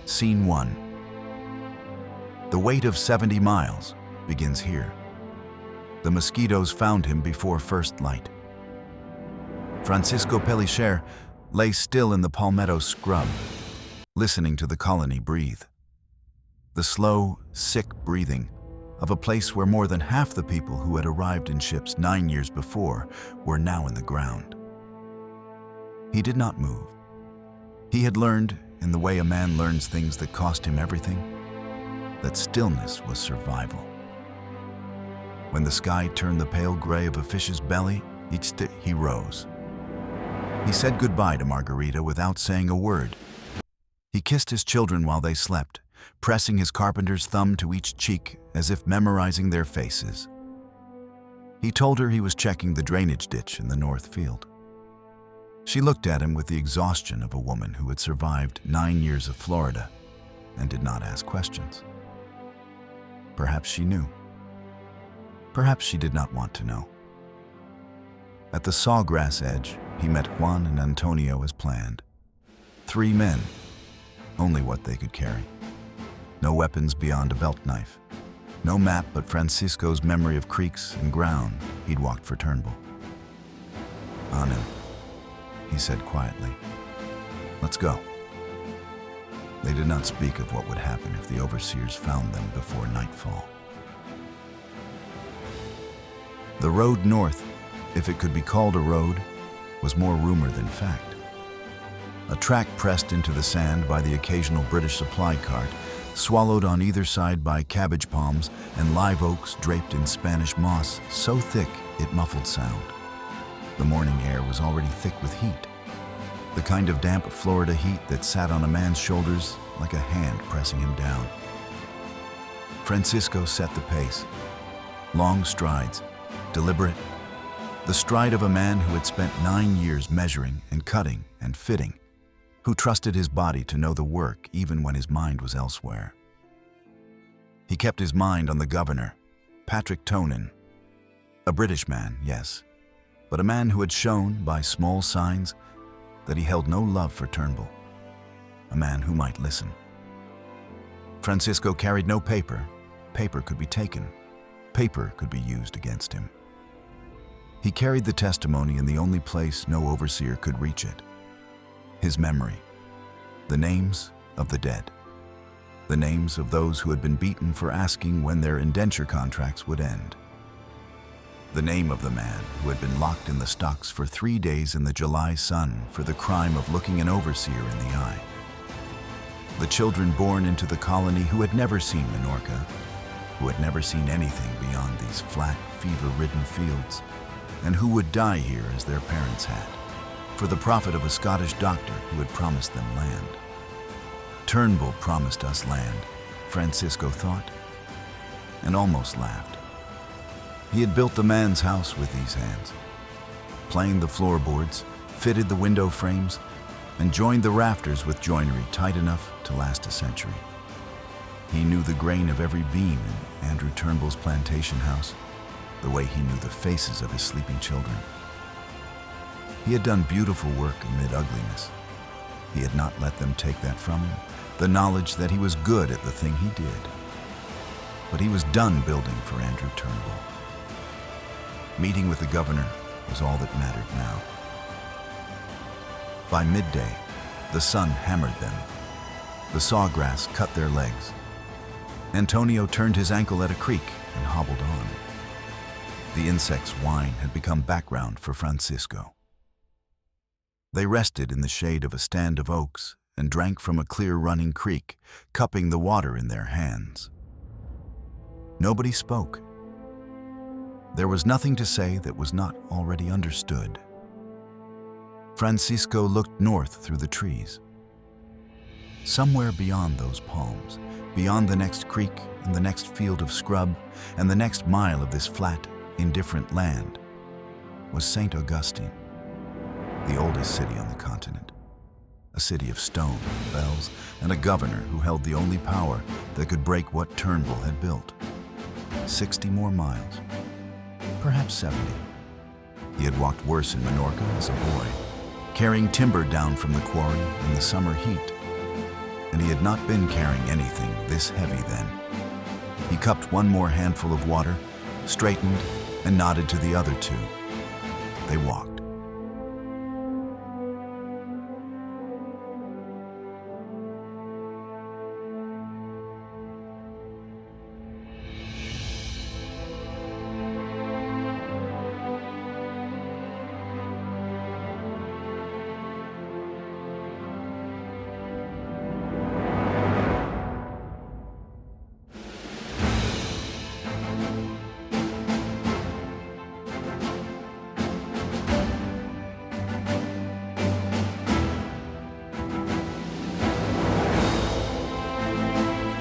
Scene 1. The wait of 70 miles begins here. The mosquitoes found him before first light. Francisco Pellicer lay still in the palmetto scrub, listening to the colony breathe. The slow, sick breathing of a place where more than half the people who had arrived in ships 9 years before were now in the ground. He did not move. He had learned, in the way a man learns things that cost him everything, that stillness was survival. When the sky turned the pale gray of a fish's belly, he rose. He said goodbye to Margarita without saying a word. He kissed his children while they slept, pressing his carpenter's thumb to each cheek as if memorizing their faces. He told her he was checking the drainage ditch in the north field. She looked at him with the exhaustion of a woman who had survived 9 years of Florida and did not ask questions. Perhaps she knew. Perhaps she did not want to know. At the sawgrass edge, he met Juan and Antonio as planned. 3 men, only what they could carry. No weapons beyond a belt knife. No map but Francisco's memory of creeks and ground he'd walked for Turnbull. On him, he said quietly. Let's go. They did not speak of what would happen if the overseers found them before nightfall. The road north, if it could be called a road, was more rumor than fact. A track pressed into the sand by the occasional British supply cart, swallowed on either side by cabbage palms and live oaks draped in Spanish moss so thick it muffled sound. The morning air was already thick with heat, the kind of damp Florida heat that sat on a man's shoulders like a hand pressing him down. Francisco set the pace. Long strides, deliberate, the stride of a man who had spent 9 years measuring and cutting and fitting, who trusted his body to know the work even when his mind was elsewhere. He kept his mind on the governor, Patrick Tonin, a British man, yes, but a man who had shown, by small signs, that he held no love for Turnbull, a man who might listen. Francisco carried no paper. Paper could be taken. Paper could be used against him. He carried the testimony in the only place no overseer could reach it. His memory, the names of the dead, the names of those who had been beaten for asking when their indenture contracts would end, the name of the man who had been locked in the stocks for 3 days in the July sun for the crime of looking an overseer in the eye, the children born into the colony who had never seen Minorca, who had never seen anything beyond these flat, fever-ridden fields, and who would die here as their parents had, for the profit of a Scottish doctor who had promised them land. Turnbull promised us land, Francisco thought, and almost laughed. He had built the man's house with these hands, planed the floorboards, fitted the window frames, and joined the rafters with joinery tight enough to last a century. He knew the grain of every beam in Andrew Turnbull's plantation house, the way he knew the faces of his sleeping children. He had done beautiful work amid ugliness. He had not let them take that from him, the knowledge that he was good at the thing he did. But he was done building for Andrew Turnbull. Meeting with the governor was all that mattered now. By midday, the sun hammered them. The sawgrass cut their legs. Antonio turned his ankle at a creek and hobbled on. The insect's whine had become background for Francisco. They rested in the shade of a stand of oaks and drank from a clear running creek, cupping the water in their hands. Nobody spoke. There was nothing to say that was not already understood. Francisco looked north through the trees. Somewhere beyond those palms, beyond the next creek and the next field of scrub and the next mile of this flat, indifferent land, was St. Augustine, the oldest city on the continent. A city of stone and bells and a governor who held the only power that could break what Turnbull had built. 60 more miles, perhaps 70. He had walked worse in Minorca as a boy, carrying timber down from the quarry in the summer heat. and he had not been carrying anything this heavy then. He cupped one more handful of water, straightened, and nodded to the other two. They walked.